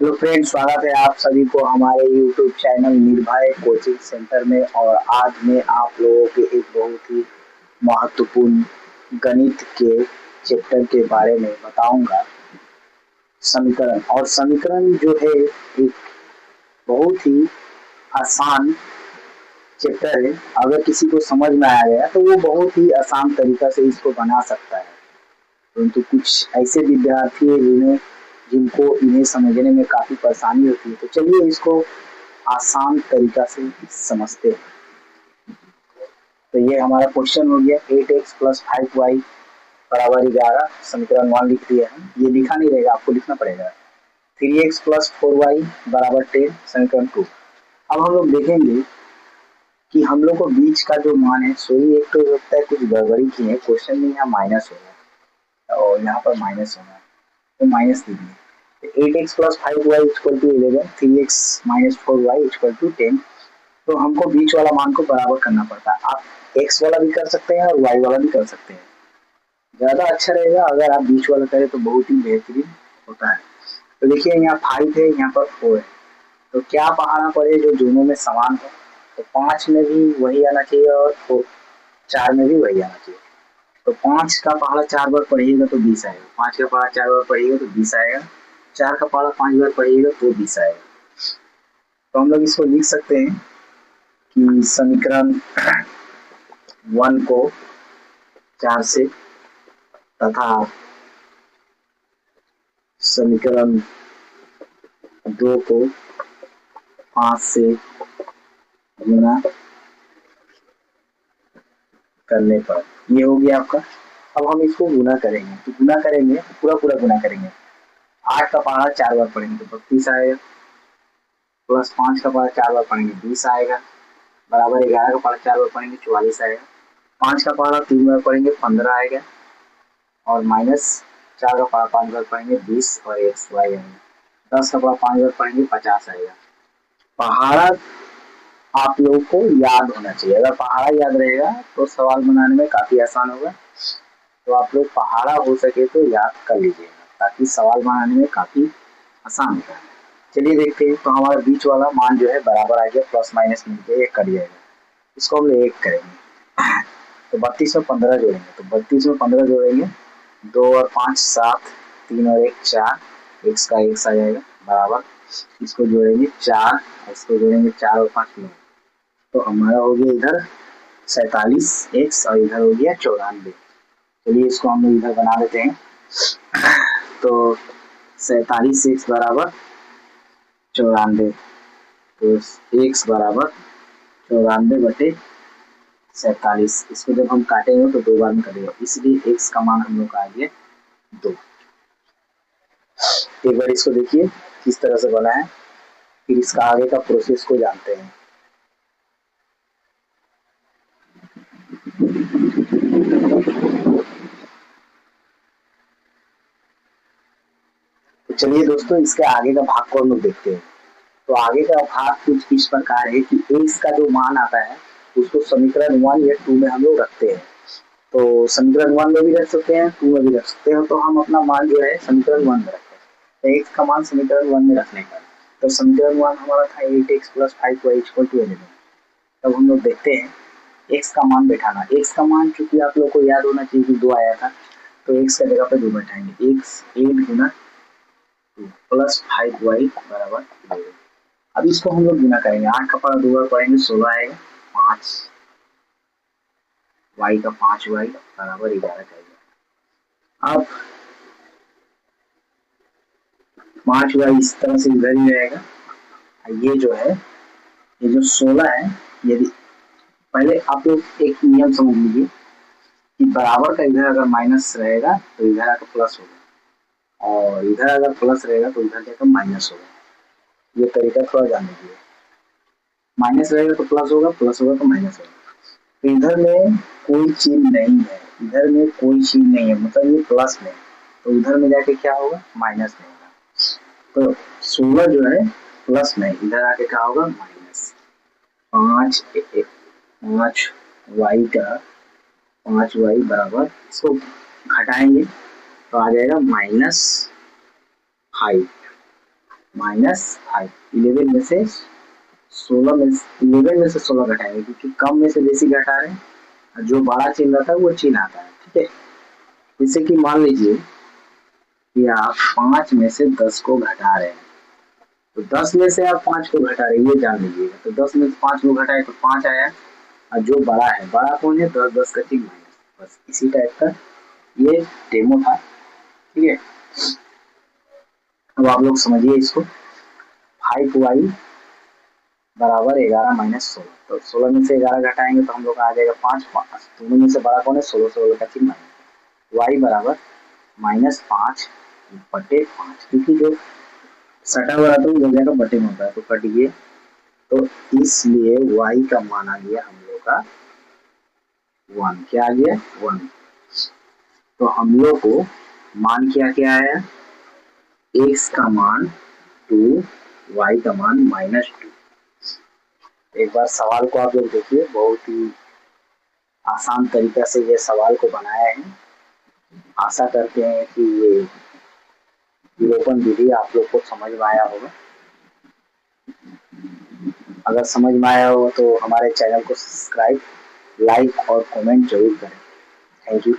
Hello friend, स्वागत है आप सभी को हमारे यूट्यूब चैनल निर्भय कोचिंग सेंटर में। और आज मैं आप लोगों के एक बहुत ही महत्वपूर्ण गणित के चैप्टर के बारे में बताऊंगा। समीकरण। और समीकरण जो है एक बहुत ही आसान चैप्टर है। अगर किसी को समझ में आ गया तो वो बहुत ही आसान तरीका से इसको बना सकता है। परंतु कुछ ऐसे विद्यार्थी हैं जिनको इन्हें समझने में काफी परेशानी होती है। तो चलिए इसको आसान तरीका से समझते हैं। तो ये हमारा क्वेश्चन हो गया 8x प्लस 5y बराबर 11। समीकरण 1 लिख दिया है। ये लिखा नहीं रहेगा, आपको लिखना पड़ेगा। 3x प्लस 4y बराबर 10। समीकरण 2। अब हम लोग देखेंगे कि हम लोग को बीच का जो मान है, सॉरी एक तो लगता है कुछ गड़बड़ी की है, क्वेश्चन में यहाँ माइनस होगा और यहाँ पर माइनस होगा, तो माइनस दीजिए। 8x plus 5y equal to 11, 3x minus 4y equal to 10। तो हमको बीच वाला मान को बराबर करना पड़ता है। आप x वाला भी कर सकते हैं और y वाला भी कर सकते हैं। ज़्यादा अच्छा रहेगा अगर आप बीच वाला करें तो बहुत ही बेहतरीन होता है। तो देखिए यहाँ 5 है, यहाँ पर 4 है। तो क्या पहाड़ा पड़े जो दोनों में समान हो। तो 5 में भी वही आना चाहिए और 4 में भी वही आना चाहिए। तो 5 का पहाड़ा 4 बार पढ़िएगा तो 20 आएगा। 5 का पहाड़ा 4 बार पढ़िएगा तो 20 आएगा। 4 का पहाड़ा 5 बार पढ़िएगा तो 20 आएगा। तो हम लोग इसको लिख सकते हैं कि समीकरण 1 को 4 से तथा समीकरण 2 को 5 से गुना करने पर ये हो गया आपका। अब हम इसको गुना करेंगे, तो गुना करेंगे पूरा पूरा गुना करेंगे। 8 का पहाड़ा 4 बार पढ़ेंगे तो 32 आएगा, प्लस 5 का पहाड़ा 4 बार पढ़ेंगे 20 आएगा, बराबर 11 का पहाड़ा 4 बार पढ़ेंगे 44 आएगा। 5 का पहाड़ा 3 बार पढ़ेंगे 15 आएगा, और माइनस 4 का पहाड़ा 5 बार पढ़ेंगे 20 और एक्स वाई आएगा। 10 का पहाड़ा 5 बार पढ़ेंगे 50 आएगा। पहाड़ा आप लोगों को याद होना चाहिए। अगर पहाड़ा याद रहेगा तो सवाल बनाने में काफी आसान होगा। तो आप लोग पहाड़ा हो सके तो याद कर लीजिएगा ताकि सवाल बनाने में काफी आसान होगा। चलिए देखते हैं। तो हमारा बीच वाला मान जो है बराबर आ गया, प्लस माइनस मिलकर 1 कर जाएगा। इसको हम 1 करेंगे। तो 32 में 15 जोड़ेंगे, तो 32 में 15 जोड़ेंगे 2 और 5 7, 3 और 1 4, x का x आ जाएगा बराबर। इसको जोड़ेंगे 4, इसको जोड़ेंगे 4 और 5 9। तो हमारा हो गया इधर 47x और इधर हो गया 94। चलिए इसको हम लोग इधर बना देते हैं। तो 47x बराबर 94, तो x बराबर 94/47। इसको जब हम काटेंगे तो 2 बार में कटेगा, इसलिए x का मान हम लोग का आ गया 2। एक बार इसको देखिए किस तरह से बना है, फिर इसका आगे का प्रोसेस को जानते हैं। तो चलिए दोस्तों, इसके आगे का भाग को हम लोग देखते हैं। तो आगे का भाग कुछ इस प्रकार है कि x का जो मान आता है उसको समीकरण 1 या 2 में हम लोग रखते हैं। तो समीकरण 1 में भी रख सकते हैं, 2 में भी रख सकते हैं। तो हम अपना मान जो है समीकरण 1 में रखते हैं। तो x का मान समीकरण 1 में रखने का। तो समीकरण 1 हमारा था 8x plus 5y equal to 11। तब हम लोग देखते हैं x का मान बैठाना। x का मान चूंकि आप लोग को याद होना चाहिए कि 2 आया था, तो x का जगह पे 2 बैठाएंगे। x 8 गुना 2 प्लस 5y बराबर 11। अब इसको हम लोग गुना करेंगे। 8 का पढ़ा 2 बार पढ़ेंगे 16 आएगा, 5 y का 5y बराबर 11 आएगा। अब 5y इस तरह से इधर ही रहेगा। ये जो है, ये जो 16 है, यदि पहले आप लोग एक नियम समझ लीजिए कि बराबर का इधर अगर माइनस रहेगा तो इधर आकर प्लस होगा, और इधर अगर प्लस रहेगा तो इधर जाकर माइनस होगा। ये तरीका थोड़ा जान लीजिए। माइनस रहेगा तो प्लस होगा, प्लस होगा तो माइनस होगा। तो इधर में कोई चीज नहीं है, इधर में कोई चीज नहीं है, मतलब ये प्लस में, तो इधर में जाके क्या होगा, माइनस में होगा। तो 16 जो है प्लस में, इधर आके क्या होगा, माइनस। 5 वाई का 5y बराबर, इसको घटाएंगे तो आ जाएगा -5 -5। 11 में से 16 में 11 में से 16 घटाएंगे क्योंकि कम में से बेसी घटा रहे हैं। जो बड़ा चिन्ह रहता है वो चिन्ह आता है। ठीक है, जैसे कि मान लीजिए कि आप 5 में से 10 को घटा रहे हैं, तो 10 में से आप 5 को घटा रहे हैं, ये जान लीजिएगा। तो 10 में से 5 को घटाए तो 5 आया, और जो बड़ा है, बड़ा कौन है? 10, 10 का चिन्ह माइनस। बस इसी टाइप का ये डेमो था। ठीक है, अब आप लोग समझिए इसको। 5y बराबर 11 माइनस 16। तो 16 में से 11 घटाएंगे तो हम लोग का आ जाएगा 5। 5 दोनों में से बड़ा कौन है? 16। 16 का चिन्ह माइनस। y बराबर -5/5, क्योंकि जो सटा हुआ तो हो जाएगा बटे में होता है तो कट गए। तो इसलिए y का मान आ गया हम लोग का 1। क्या आ गया? 1। तो हम लोग को मान क्या आया? x का मान 2, y का मान -2। एक बार सवाल को आप लोग देखिए, बहुत ही आसान तरीका से ये सवाल को बनाया है। आशा करते हैं कि ये विलोपन विधि आप लोग को समझ में आया होगा। अगर समझ में आया हो तो हमारे चैनल को सब्सक्राइब, लाइक और कमेंट जरूर करें। Thank you.